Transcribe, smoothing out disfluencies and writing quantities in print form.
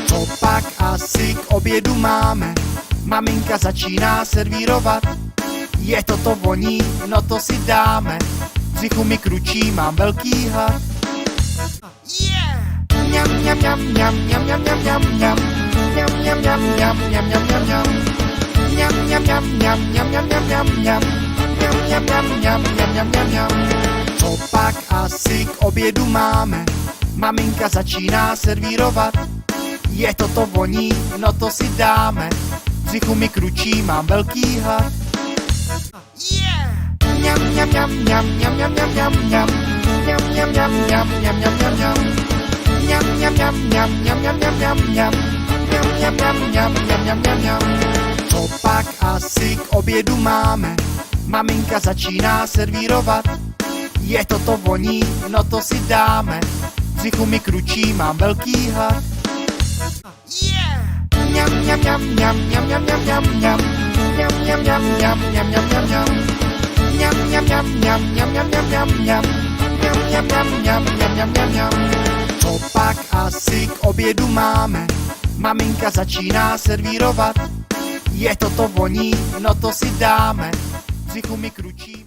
Co pak asi k obědu máme? Maminka začíná servírovat. Je to voní, no to si dáme. V břichu mi kručí, mám velký hlad. Co pak asi k obědu máme? Maminka začíná servírovat. Je to voní, no to si dáme. V břichu mi kručí, mám velký hlad. Co pak asi k obědu máme? Maminka začíná servírovat. Je to voní, no to si dáme. V břichu mi kručí, mám velký hlad. Co pak asi k obědu máme? Maminka začíná servírovat. Je to voní, no to si dáme. V břichu mi kručí.